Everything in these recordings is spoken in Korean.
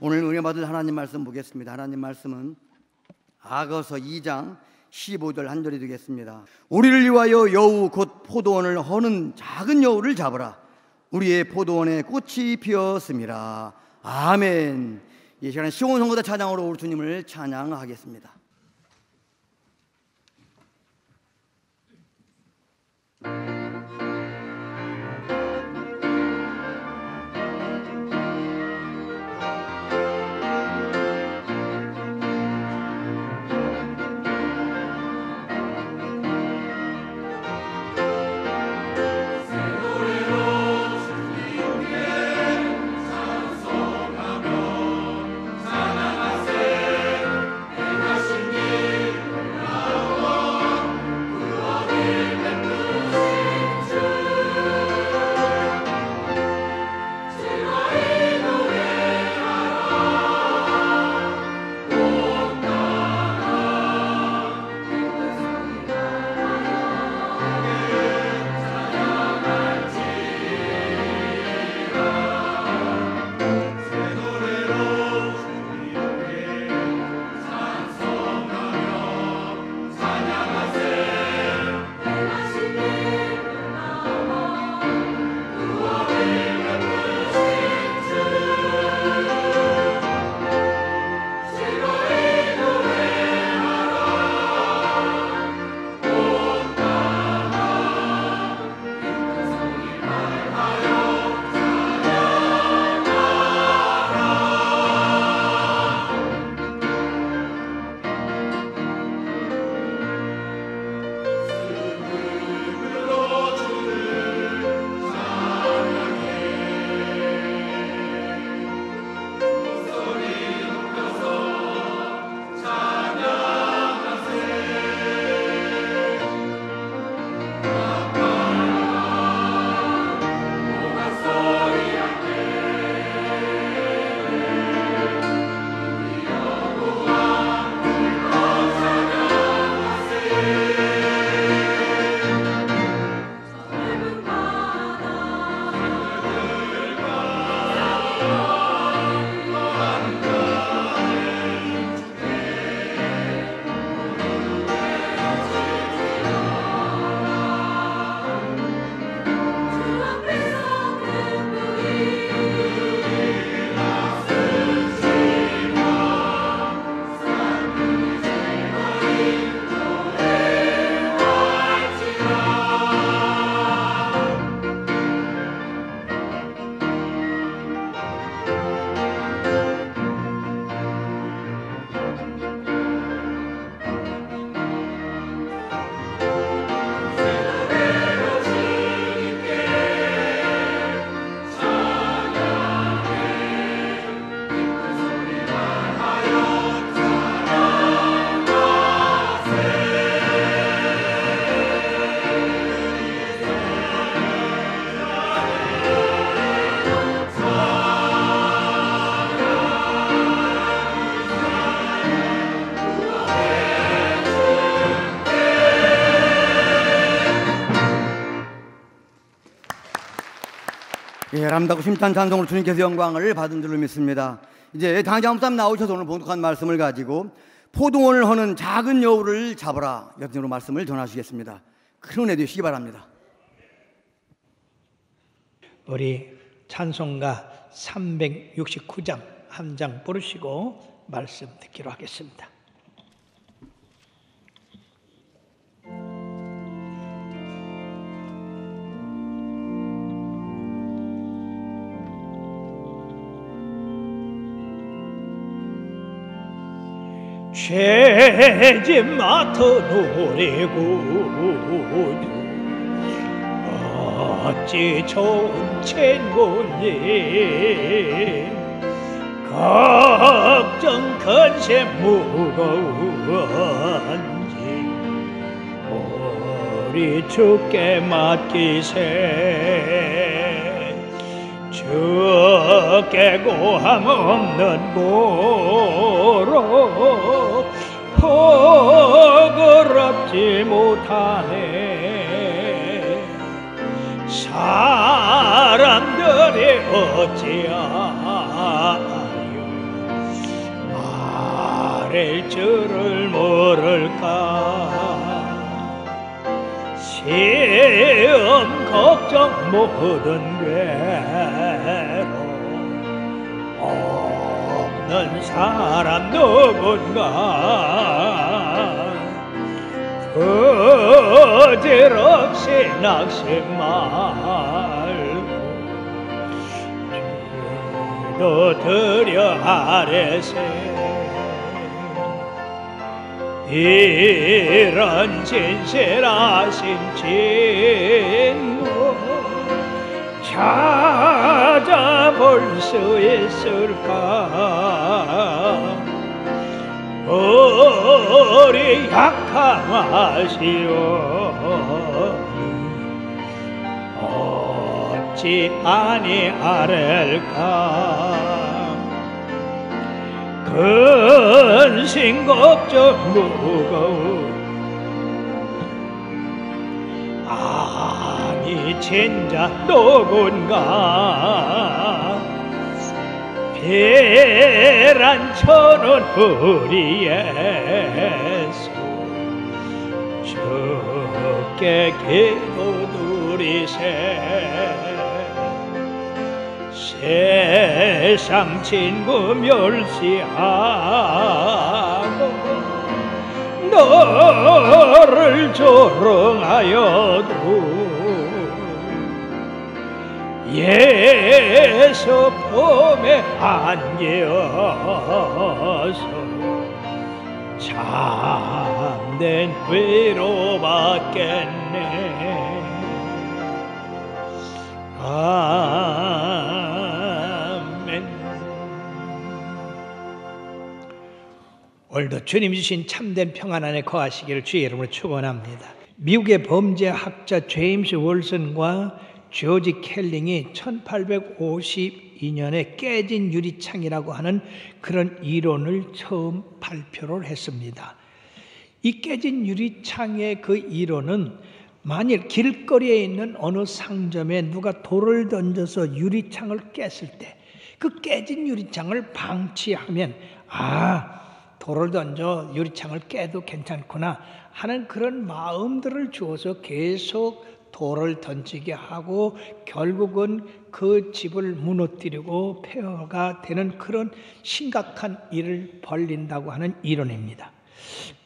오늘 은혜 받을 하나님 말씀 보겠습니다. 하나님 말씀은 아가서 2장 15절 한 절이 되겠습니다. 우리를 위하여 여우 곧 포도원을 허는 작은 여우를 잡으라. 우리의 포도원에 꽃이 피었습니다. 아멘. 이 시간에 시온 성거다 찬양으로 우리 주님을 찬양하겠습니다. 아름답고 심찬 찬송으로 주님께서 영광을 받은 줄로 믿습니다. 이제 당장삼 나오셔서 오늘 봉독한 말씀을 가지고 포도원을 허는 작은 여우를 잡으라, 여러분으로 말씀을 전하시겠습니다. 큰 은혜 되시기 바랍니다. 우리 찬송가 369장 한 장 부르시고 말씀 듣기로 하겠습니다. 죄짐 맡아 노래고 어찌 좋은 친구니 걱정 근심 무거운지 우리 주께 맡기세. 주께 고함 없는 고로 포그럽지 못하네. 사람들이 어찌하여 아랠 줄을 모를까. 시험 걱정 모든 괴로움 없는 사람 누군가. 거짓없이 낙심 말고 주도 드려 아뢰세. 이런 진실하신 친구 찾아볼 수 있을까. 우리 약함하시오니 어찌 아니하랄까. 근심 걱정 무거운 아니 진짜 누군가. 계란 쳐는 우리 예수 주께 기도 드리세. 세상 친구 멸시하고 너를 조롱하여도 예수 품에 안겨서 참된 위로받겠네. 아멘. 오늘도 주님 주신 참된 평안 안에 거하시기를 주의 이름으로 축원합니다. 미국의 범죄학자 제임스 월슨과 조지 켈링이 1852년에 깨진 유리창이라고 하는 그런 이론을 처음 발표를 했습니다. 이 깨진 유리창의 그 이론은 만일 길거리에 있는 어느 상점에 누가 돌을 던져서 유리창을 깼을 때 그 깨진 유리창을 방치하면 돌을 던져 유리창을 깨도 괜찮구나 하는 그런 마음들을 주어서 계속 돌을 던지게 하고 결국은 그 집을 무너뜨리고 폐허가 되는 그런 심각한 일을 벌린다고 하는 이론입니다.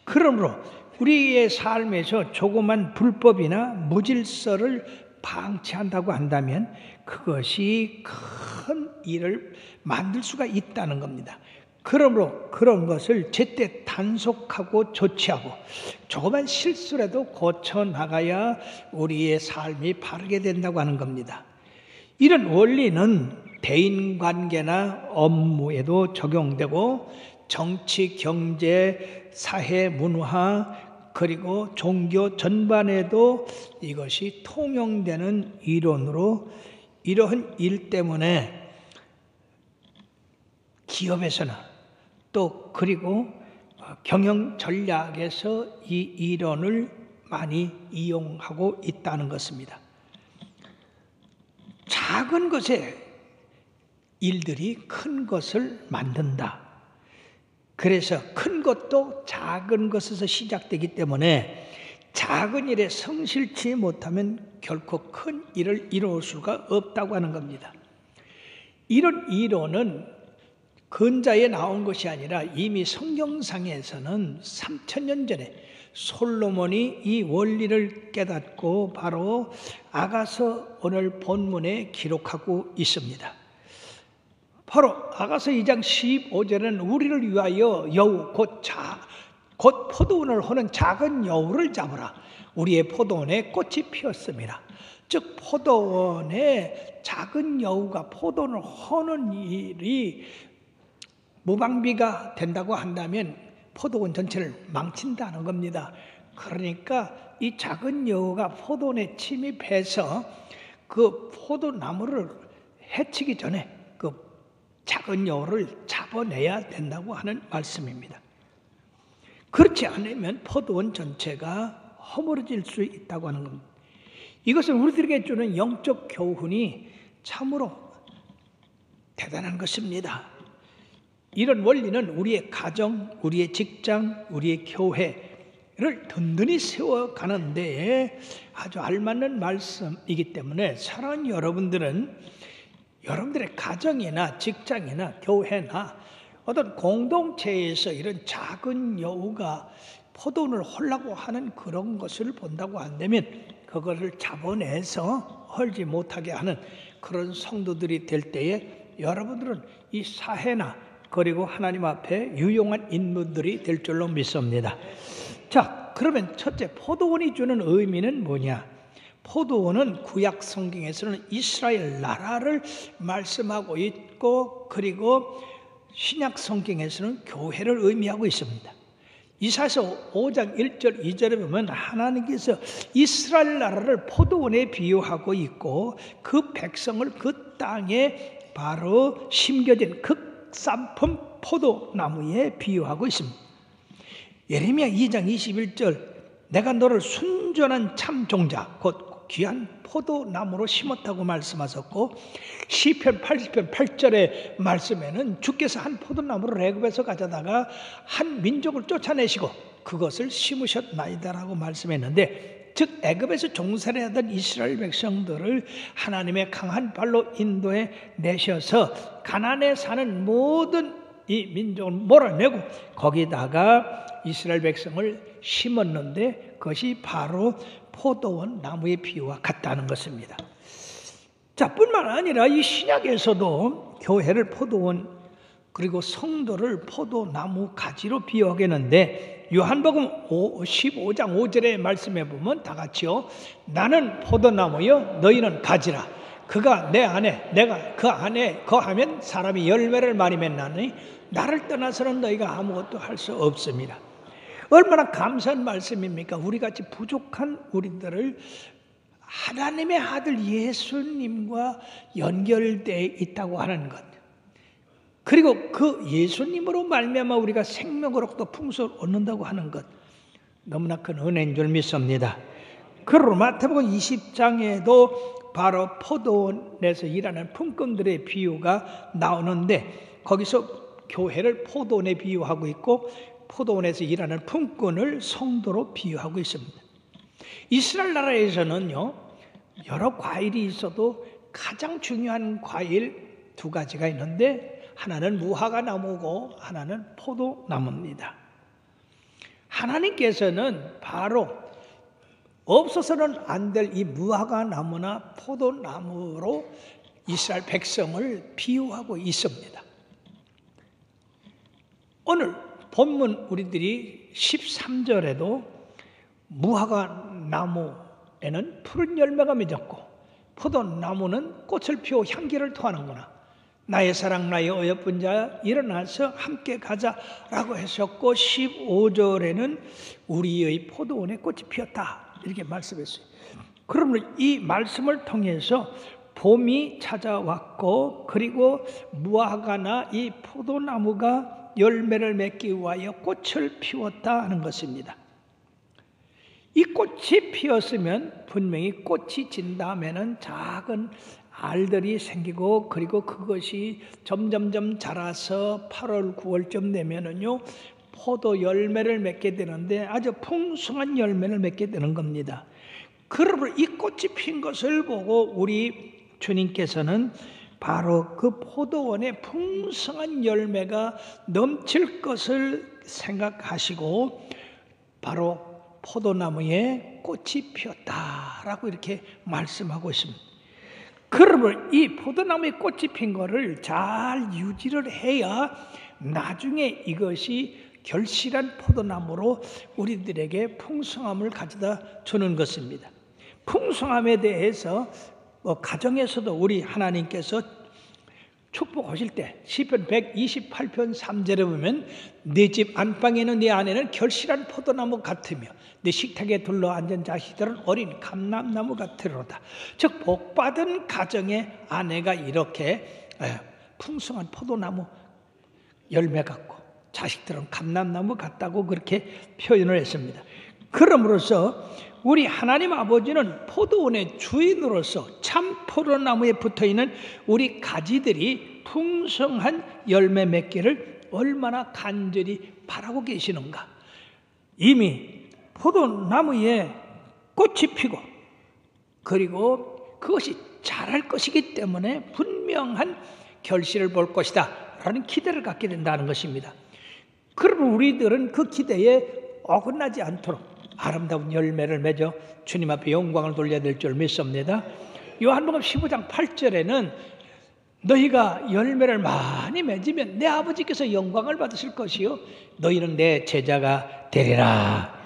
그러므로 우리의 삶에서 조그만 불법이나 무질서를 방치한다고 한다면 그것이 큰 일을 만들 수가 있다는 겁니다. 그러므로 그런 것을 제때 단속하고 조치하고 조그만 실수라도 고쳐나가야 우리의 삶이 바르게 된다고 하는 겁니다. 이런 원리는 대인관계나 업무에도 적용되고 정치, 경제, 사회, 문화 그리고 종교 전반에도 이것이 통용되는 이론으로 이러한 일 때문에 기업에서나 또 그리고 경영 전략에서 이 이론을 많이 이용하고 있다는 것입니다. 작은 것에 일들이 큰 것을 만든다. 그래서 큰 것도 작은 것에서 시작되기 때문에 작은 일에 성실치 못하면 결코 큰 일을 이룰 수가 없다고 하는 겁니다. 이런 이론은 근자에 나온 것이 아니라 이미 성경상에서는 3000년 전에 솔로몬이 이 원리를 깨닫고 바로 아가서 오늘 본문에 기록하고 있습니다. 바로 아가서 2장 15절은 우리를 위하여 여우 곧 포도원을 허는 작은 여우를 잡으라. 우리의 포도원에 꽃이 피었습니다. 즉 포도원에 작은 여우가 포도를 허는 일이 무방비가 된다고 한다면 포도원 전체를 망친다는 겁니다. 그러니까 이 작은 여우가 포도원에 침입해서 그 포도나무를 해치기 전에 그 작은 여우를 잡아내야 된다고 하는 말씀입니다. 그렇지 않으면 포도원 전체가 허물어질 수 있다고 하는 겁니다. 이것은 우리들에게 주는 영적 교훈이 참으로 대단한 것입니다. 이런 원리는 우리의 가정, 우리의 직장, 우리의 교회를 든든히 세워가는데 아주 알맞는 말씀이기 때문에 사랑하는 여러분들은 여러분들의 가정이나 직장이나 교회나 어떤 공동체에서 이런 작은 여우가 포도원을 헐라고 하는 그런 것을 본다고 한다면 그것을 잡아내서 헐지 못하게 하는 그런 성도들이 될 때에 여러분들은 이 사회나 그리고 하나님 앞에 유용한 인물들이 될 줄로 믿습니다. 자, 그러면 첫째, 포도원이 주는 의미는 뭐냐? 포도원은 구약 성경에서는 이스라엘 나라를 말씀하고 있고, 그리고 신약 성경에서는 교회를 의미하고 있습니다. 이사야서 5장 1절 2절에 보면 하나님께서 이스라엘 나라를 포도원에 비유하고 있고 그 백성을 그 땅에 바로 심겨진 극산품 포도나무에 비유하고 있습니다. 예레미야 2장 21절 내가 너를 순전한 참 종자 곧 귀한 포도나무로 심었다고 말씀하셨고 시편 80편 8절의 말씀에는 주께서 한 포도나무를 애굽에서 가져다가 한 민족을 쫓아내시고 그것을 심으셨나이다라고 말씀했는데 즉 애굽에서 종살이하던 이스라엘 백성들을 하나님의 강한 발로 인도해 내셔서 가나안에 사는 모든 이 민족을 몰아내고 거기다가 이스라엘 백성을 심었는데 그것이 바로 포도원 나무의 비유와 같다는 것입니다. 자, 뿐만 아니라 이 신약에서도 교회를 포도원 그리고 성도를 포도나무 가지로 비유하겠는데 요한복음 15장 5절의 말씀에 보면 다 같이요. 나는 포도나무여 너희는 가지라. 그가 내 안에 내가 그 안에 거하면 사람이 열매를 많이 맺나니 나를 떠나서는 너희가 아무것도 할 수 없습니다. 얼마나 감사한 말씀입니까? 우리같이 부족한 우리들을 하나님의 아들 예수님과 연결되어 있다고 하는 것, 그리고 그 예수님으로 말미암아 우리가 생명으로 또 풍성을 얻는다고 하는 것, 너무나 큰 은혜인 줄 믿습니다. 그러므로 마태복음 20장에도 바로 포도원에서 일하는 품꾼들의 비유가 나오는데 거기서 교회를 포도원에 비유하고 있고 포도원에서 일하는 품꾼을 성도로 비유하고 있습니다. 이스라엘 나라에서는요, 여러 과일이 있어도 가장 중요한 과일 두 가지가 있는데 하나는 무화과 나무고 하나는 포도나무입니다. 하나님께서는 바로 없어서는 안 될 이 무화과 나무나 포도나무로 이스라엘 백성을 비유하고 있습니다. 오늘 본문 우리들이 13절에도 무화과 나무에는 푸른 열매가 맺었고 포도나무는 꽃을 피워 향기를 토하는구나. 나의 사랑 나의 어여쁜 자야 일어나서 함께 가자라고 하셨고 15절에는 우리의 포도원에 꽃이 피었다 이렇게 말씀했어요. 그러면 이 말씀을 통해서 봄이 찾아왔고 그리고 무화과나 이 포도나무가 열매를 맺기 위하여 꽃을 피웠다 하는 것입니다. 이 꽃이 피었으면 분명히 꽃이 진 다음에는 작은 알들이 생기고 그리고 그것이 점점점 자라서 8월 9월쯤 되면은요 포도 열매를 맺게 되는데 아주 풍성한 열매를 맺게 되는 겁니다. 그러므로 이 꽃이 핀 것을 보고 우리 주님께서는 바로 그 포도원에 풍성한 열매가 넘칠 것을 생각하시고 바로 포도나무에 꽃이 피었다라고 이렇게 말씀하고 있습니다. 그러면 이 포도나무에 꽃이 핀 거를 잘 유지를 해야 나중에 이것이 결실한 포도나무로 우리들에게 풍성함을 가져다 주는 것입니다. 풍성함에 대해서 가정에서도 우리 하나님께서 축복하실 때 시편 128편 3절에 보면 네 집 안방에는 네 아내는 결실한 포도나무 같으며 네 식탁에 둘러앉은 자식들은 어린 감람나무 같으로다. 즉 복받은 가정의 아내가 이렇게 풍성한 포도나무 열매 같고 자식들은 감람나무 같다고 그렇게 표현을 했습니다. 그러므로서 우리 하나님 아버지는 포도원의 주인으로서 참 포도나무에 붙어있는 우리 가지들이 풍성한 열매 맺기를 얼마나 간절히 바라고 계시는가. 이미 포도나무에 꽃이 피고 그리고 그것이 자랄 것이기 때문에 분명한 결실을 볼 것이다 라는 기대를 갖게 된다는 것입니다. 그러면 우리들은 그 기대에 어긋나지 않도록 아름다운 열매를 맺어 주님 앞에 영광을 돌려야 될 줄 믿습니다. 요한복음 15장 8절에는 너희가 열매를 많이 맺으면 내 아버지께서 영광을 받으실 것이요 너희는 내 제자가 되리라.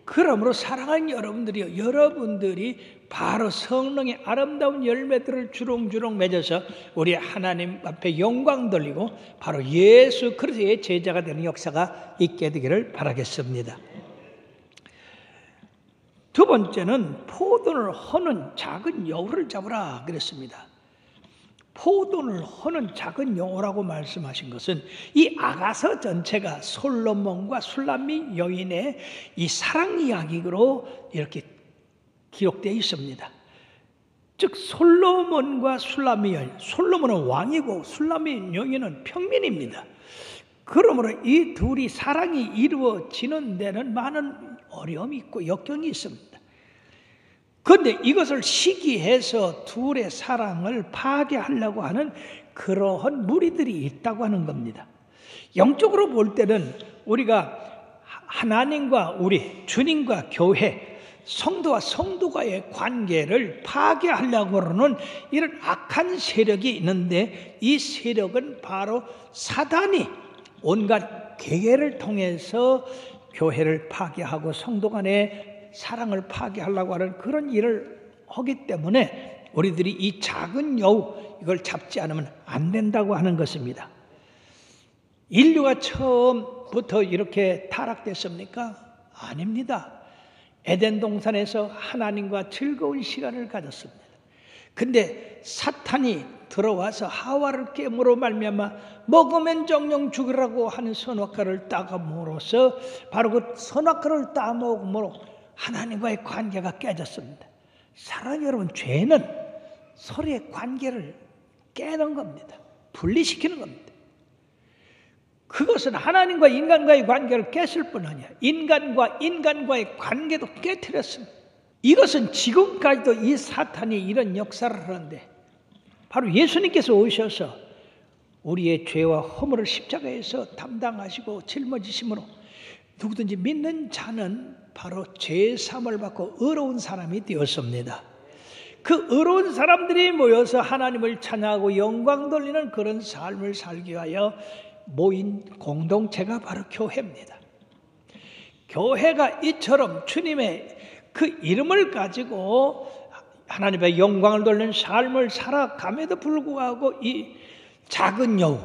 그러므로 사랑하는 여러분들이요, 여러분들이 바로 성령의 아름다운 열매들을 주렁주렁 맺어서 우리 하나님 앞에 영광 돌리고 바로 예수 그리스도의 제자가 되는 역사가 있게 되기를 바라겠습니다. 두 번째는 포도를 허는 작은 여우를 잡으라 그랬습니다. 포도를 허는 작은 여우라고 말씀하신 것은 이 아가서 전체가 솔로몬과 술람미 여인의 이 사랑 이야기로 이렇게 기록되어 있습니다. 즉 솔로몬과 술람미 여인, 솔로몬은 왕이고 술람미 여인은 평민입니다. 그러므로 이 둘이 사랑이 이루어지는 데는 많은 어려움이 있고 역경이 있습니다. 그런데 이것을 시기해서 둘의 사랑을 파괴하려고 하는 그러한 무리들이 있다고 하는 겁니다. 영적으로 볼 때는 우리가 하나님과 우리 주님과 교회, 성도와 성도가의 관계를 파괴하려고 하는 이런 악한 세력이 있는데 이 세력은 바로 사단이 온갖 계계를 통해서 교회를 파괴하고 성도 간의 사랑을 파괴하려고 하는 그런 일을 하기 때문에 우리들이 이 작은 여우 이걸 잡지 않으면 안 된다고 하는 것입니다. 인류가 처음부터 이렇게 타락됐습니까? 아닙니다. 에덴 동산에서 하나님과 즐거운 시간을 가졌습니다. 근데 사탄이 들어와서 하와를 깨므로 말미암아 먹으면 정령 죽으라고 하는 선악과를 따감으로써 바로 그 선악과를 따먹음으로 하나님과의 관계가 깨졌습니다. 사랑하는 여러분, 죄는 서로의 관계를 깨는 겁니다. 분리시키는 겁니다. 그것은 하나님과 인간과의 관계를 깼을 뿐 아니야. 인간과 인간과의 관계도 깨뜨렸습니다. 이것은 지금까지도 이 사탄이 이런 역사를 하는데 바로 예수님께서 오셔서 우리의 죄와 허물을 십자가에서 담당하시고 짊어지심으로 누구든지 믿는 자는 바로 죄 사함을 받고 의로운 사람이 되었습니다. 그 의로운 사람들이 모여서 하나님을 찬양하고 영광 돌리는 그런 삶을 살기 위하여 모인 공동체가 바로 교회입니다. 교회가 이처럼 주님의 그 이름을 가지고 하나님의 영광을 돌리는 삶을 살아감에도 불구하고 이 작은 여우,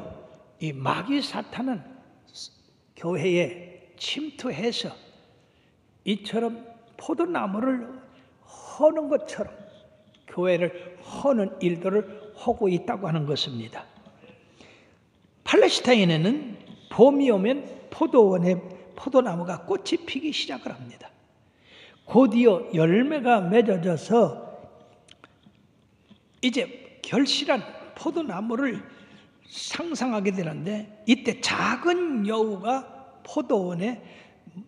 이 마귀 사탄은 교회에 침투해서 이처럼 포도나무를 허는 것처럼 교회를 허는 일들을 하고 있다고 하는 것입니다. 팔레스타인에는 봄이 오면 포도원에 포도나무가 꽃이 피기 시작을 합니다. 곧이어 열매가 맺어져서 이제 결실한 포도나무를 상상하게 되는데 이때 작은 여우가 포도원에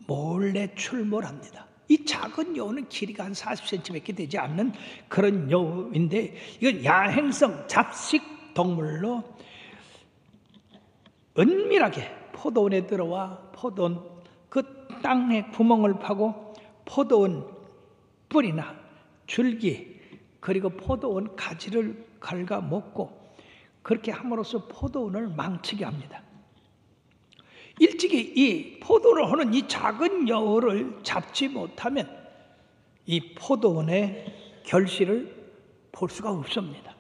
몰래 출몰합니다. 이 작은 여우는 길이가 한 40cm밖에 되지 않는 그런 여우인데 이건 야행성 잡식 동물로 은밀하게 포도원에 들어와 포도원 그 땅에 구멍을 파고 포도원 뿌리나 줄기 그리고 포도원 가지를 갉아 먹고 그렇게 함으로써 포도원을 망치게 합니다. 일찍이 이 포도를 하는 이 작은 여우를 잡지 못하면 이 포도원의 결실을 볼 수가 없습니다.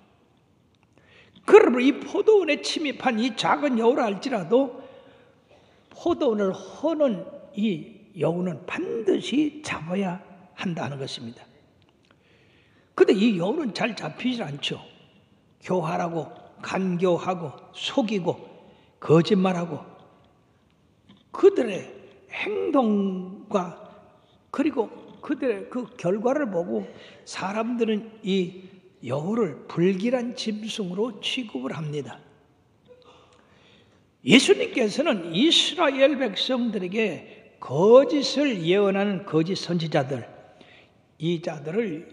그러므로 이 포도원에 침입한 이 작은 여우를 알지라도 포도원을 허는 이 여우는 반드시 잡아야 한다는 것입니다. 그런데 이 여우는 잘 잡히질 않죠. 교활하고 간교하고 속이고 거짓말하고 그들의 행동과 그리고 그들의 그 결과를 보고 사람들은 이 여우를 불길한 짐승으로 취급을 합니다. 예수님께서는 이스라엘 백성들에게 거짓을 예언하는 거짓 선지자들, 이 자들을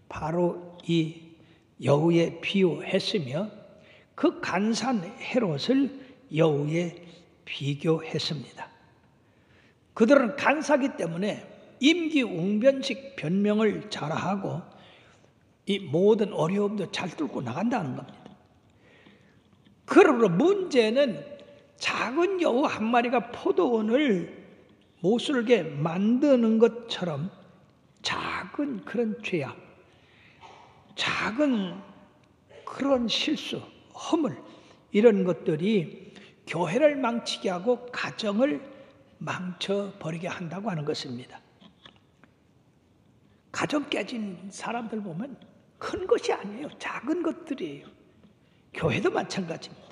바로 이 여우에 비유했으며 그 간사한 헤롯을 여우에 비교했습니다. 그들은 간사기 때문에 임기응변식 변명을 잘하고 이 모든 어려움도 잘 뚫고 나간다는 겁니다. 그러므로 문제는 작은 여우 한 마리가 포도원을 못 쓸게 만드는 것처럼 작은 그런 죄악, 작은 그런 실수, 허물, 이런 것들이 교회를 망치게 하고 가정을 망쳐버리게 한다고 하는 것입니다. 가정 깨진 사람들 보면 큰 것이 아니에요. 작은 것들이에요. 교회도 마찬가지입니다.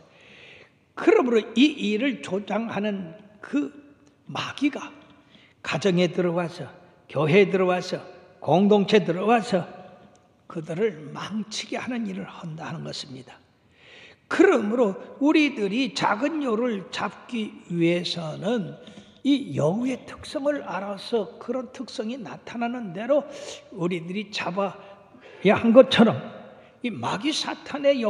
그러므로 이 일을 조장하는 그 마귀가 가정에 들어와서, 교회에 들어와서, 공동체에 들어와서 그들을 망치게 하는 일을 한다 하는 것입니다. 그러므로 우리들이 작은 여우를 잡기 위해서는 이 여우의 특성을 알아서 그런 특성이 나타나는 대로 우리들이 잡아야 한 것처럼 이 마귀 사탄의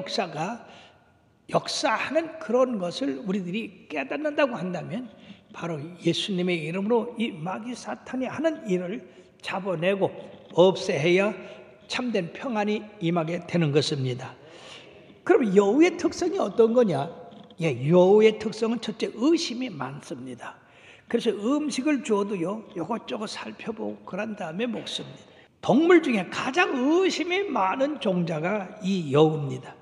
역사하는 그런 것을 우리들이 깨닫는다고 한다면 바로 예수님의 이름으로 이 마귀 사탄이 하는 일을 잡아내고 없애야 참된 평안이 임하게 되는 것입니다. 그럼 여우의 특성이 어떤 거냐? 여우의 특성은 첫째, 의심이 많습니다. 그래서 음식을 줘도요, 요것저것 살펴보고 그런 다음에 먹습니다. 동물 중에 가장 의심이 많은 종자가 이 여우입니다.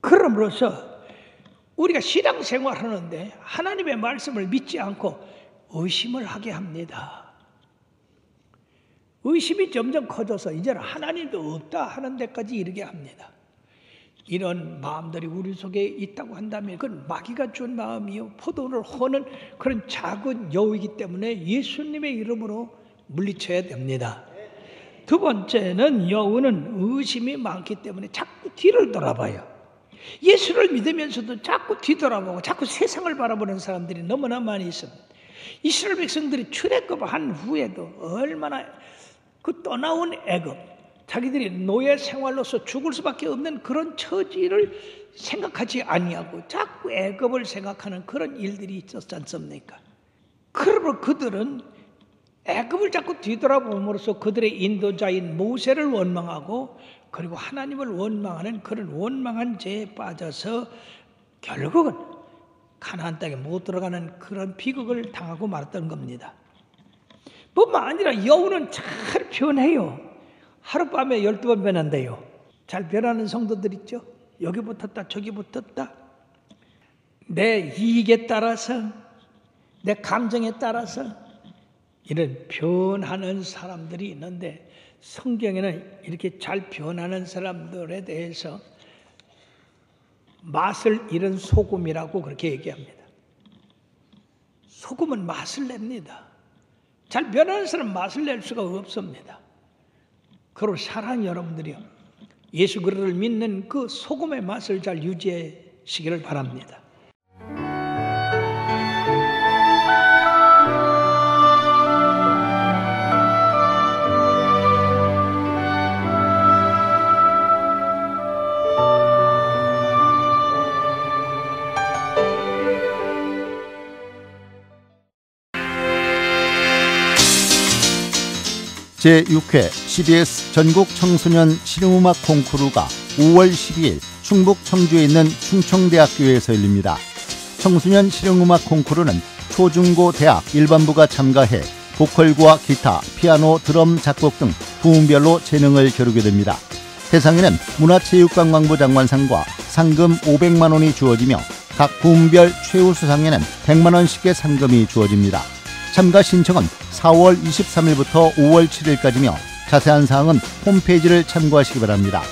그럼으로써 우리가 신앙생활 하는데 하나님의 말씀을 믿지 않고 의심을 하게 합니다. 의심이 점점 커져서 이제는 하나님도 없다 하는 데까지 이르게 합니다. 이런 마음들이 우리 속에 있다고 한다면 그건 마귀가 준 마음이요, 포도를 허는 그런 작은 여우이기 때문에 예수님의 이름으로 물리쳐야 됩니다. 두 번째는 여우는 의심이 많기 때문에 자꾸 뒤를 돌아봐요. 예수를 믿으면서도 자꾸 뒤돌아보고 자꾸 세상을 바라보는 사람들이 너무나 많이 있습니다. 이스라엘 백성들이 출애굽한 후에도 얼마나 그 떠나온 애굽, 자기들이 노예 생활로서 죽을 수밖에 없는 그런 처지를 생각하지 아니하고 자꾸 애굽을 생각하는 그런 일들이 있었지 않습니까? 그러므로 그들은 애굽을 자꾸 뒤돌아봄으로써 그들의 인도자인 모세를 원망하고 그리고 하나님을 원망하는 그런 원망한 죄에 빠져서 결국은 가나안 땅에 못 들어가는 그런 비극을 당하고 말았던 겁니다. 뿐만 아니라 여우는 잘 변해요. 하룻밤에 12번 변한대요. 잘 변하는 성도들 있죠? 여기 붙었다 저기 붙었다. 내 이익에 따라서, 내 감정에 따라서 이런 변하는 사람들이 있는데 성경에는 이렇게 잘 변하는 사람들에 대해서 맛을 잃은 소금이라고 그렇게 얘기합니다. 소금은 맛을 냅니다. 잘 변하는 사람은 맛을 낼 수가 없습니다. 그리고 사랑하는 여러분들이요, 예수 그리스도를 믿는 그 소금의 맛을 잘 유지하시기를 바랍니다. 제6회 CBS 전국 청소년 실용음악 콩쿠르가 5월 12일 충북 청주에 있는 충청대학교에서 열립니다. 청소년 실용음악 콩쿠르는 초중고 대학 일반부가 참가해 보컬과 기타, 피아노, 드럼, 작곡 등 부문별로 재능을 겨루게 됩니다. 대상에는 문화체육관광부 장관상과 상금 500만 원이 주어지며 각 부문별 최우수상에는 100만 원씩의 상금이 주어집니다. 참가 신청은 4월 23일부터 5월 7일까지며 자세한 사항은 홈페이지를 참고하시기 바랍니다.